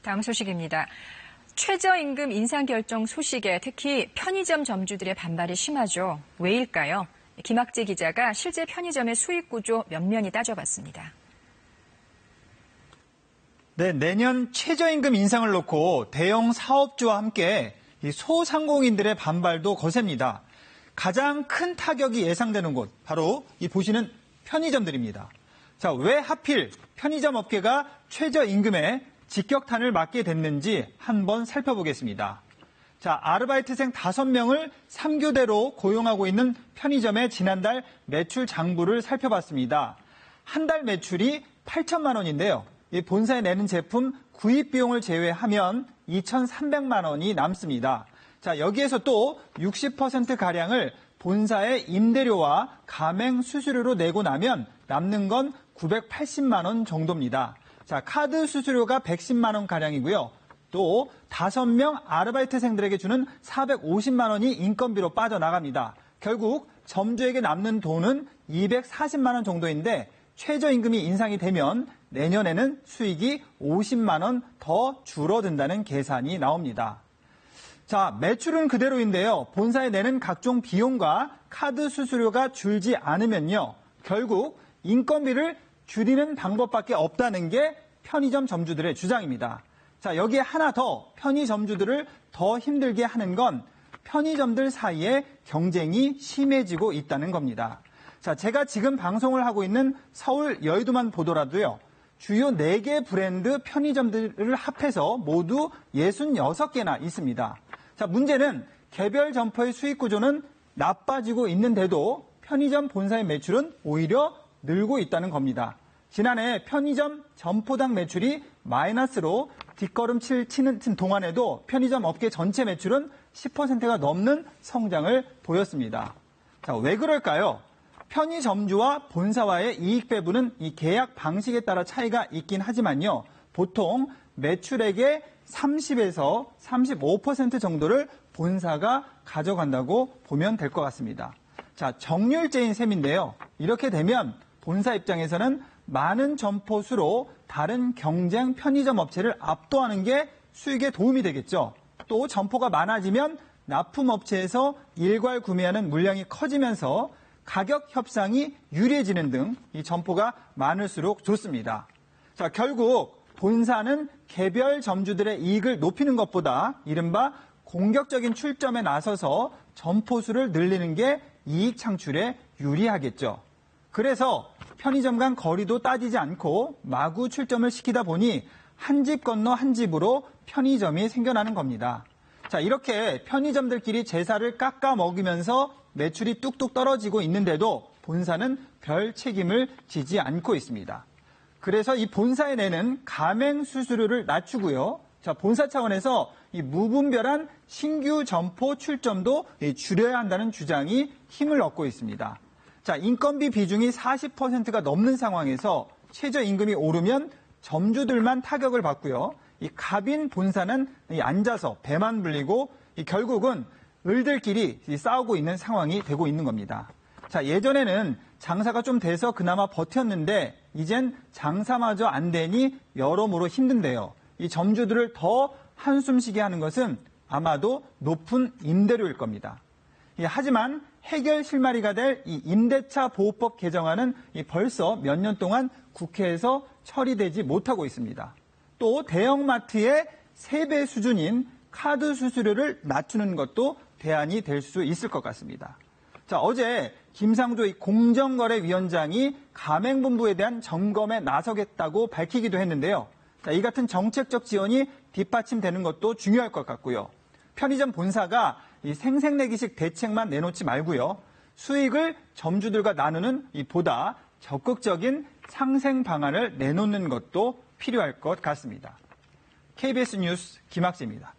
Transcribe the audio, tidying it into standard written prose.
다음 소식입니다. 최저임금 인상 결정 소식에 특히 편의점 점주들의 반발이 심하죠. 왜일까요? 김학재 기자가 실제 편의점의 수익 구조 면면히 따져봤습니다. 네, 내년 최저임금 인상을 놓고 대형 사업주와 함께 소상공인들의 반발도 거셉니다. 가장 큰 타격이 예상되는 곳, 바로 이 보시는 편의점들입니다. 자, 왜 하필 편의점 업계가 최저임금에 직격탄을 맞게 됐는지 한번 살펴보겠습니다. 자, 아르바이트생 5명을 3교대로 고용하고 있는 편의점의 지난달 매출 장부를 살펴봤습니다. 한 달 매출이 8천만 원인데요. 이 본사에 내는 제품 구입 비용을 제외하면 2,300만 원이 남습니다. 자, 여기에서 또 60%가량을 본사의 임대료와 가맹 수수료로 내고 나면 남는 건 980만 원 정도입니다. 자, 카드 수수료가 110만 원 가량이고요. 또 5명 아르바이트생들에게 주는 450만 원이 인건비로 빠져나갑니다. 결국 점주에게 남는 돈은 240만 원 정도인데 최저임금이 인상이 되면 내년에는 수익이 50만 원 더 줄어든다는 계산이 나옵니다. 자, 매출은 그대로인데요. 본사에 내는 각종 비용과 카드 수수료가 줄지 않으면요. 결국 인건비를 줄이는 방법밖에 없다는 게 편의점 점주들의 주장입니다. 자, 여기에 하나 더 편의점주들을 더 힘들게 하는 건 편의점들 사이에 경쟁이 심해지고 있다는 겁니다. 자, 제가 지금 방송을 하고 있는 서울 여의도만 보더라도요. 주요 4개 브랜드 편의점들을 합해서 모두 66개나 있습니다. 자, 문제는 개별 점포의 수익 구조는 나빠지고 있는데도 편의점 본사의 매출은 오히려 늘고 있다는 겁니다. 지난해 편의점 점포당 매출이 마이너스로 뒷걸음질 치는 동안에도 편의점 업계 전체 매출은 10%가 넘는 성장을 보였습니다. 자, 왜 그럴까요? 편의점주와 본사와의 이익 배분은 이 계약 방식에 따라 차이가 있긴 하지만요. 보통 매출액의 30에서 35% 정도를 본사가 가져간다고 보면 될 것 같습니다. 자, 정률제인 셈인데요. 이렇게 되면 본사 입장에서는 많은 점포 수로 다른 경쟁 편의점 업체를 압도하는 게 수익에 도움이 되겠죠. 또 점포가 많아지면 납품업체에서 일괄 구매하는 물량이 커지면서 가격 협상이 유리해지는 등 이 점포가 많을수록 좋습니다. 자, 결국 본사는 개별 점주들의 이익을 높이는 것보다 이른바 공격적인 출점에 나서서 점포 수를 늘리는 게 이익 창출에 유리하겠죠. 그래서 편의점 간 거리도 따지지 않고 마구 출점을 시키다 보니 한 집 건너 한 집으로 편의점이 생겨나는 겁니다. 자, 이렇게 편의점들끼리 제사를 깎아 먹으면서 매출이 뚝뚝 떨어지고 있는데도 본사는 별 책임을 지지 않고 있습니다. 그래서 이 본사에 내는 가맹 수수료를 낮추고요. 자, 본사 차원에서 이 무분별한 신규 점포 출점도 줄여야 한다는 주장이 힘을 얻고 있습니다. 자, 인건비 비중이 40%가 넘는 상황에서 최저임금이 오르면 점주들만 타격을 받고요. 이 갑인 본사는 앉아서 배만 불리고 결국은 을들끼리 싸우고 있는 상황이 되고 있는 겁니다. 자, 예전에는 장사가 좀 돼서 그나마 버텼는데 이젠 장사마저 안 되니 여러모로 힘든데요. 이 점주들을 더 한숨 쉬게 하는 것은 아마도 높은 임대료일 겁니다. 하지만 해결 실마리가 될 이 임대차 보호법 개정안은 벌써 몇 년 동안 국회에서 처리되지 못하고 있습니다. 또 대형마트의 3배 수준인 카드 수수료를 낮추는 것도 대안이 될 수 있을 것 같습니다. 자, 어제 김상조 공정거래위원장이 가맹본부에 대한 점검에 나서겠다고 밝히기도 했는데요. 자, 이 같은 정책적 지원이 뒷받침되는 것도 중요할 것 같고요. 편의점 본사가 이 생색내기식 대책만 내놓지 말고요. 수익을 점주들과 나누는 보다 적극적인 상생 방안을 내놓는 것도 필요할 것 같습니다. KBS 뉴스 김학재입니다.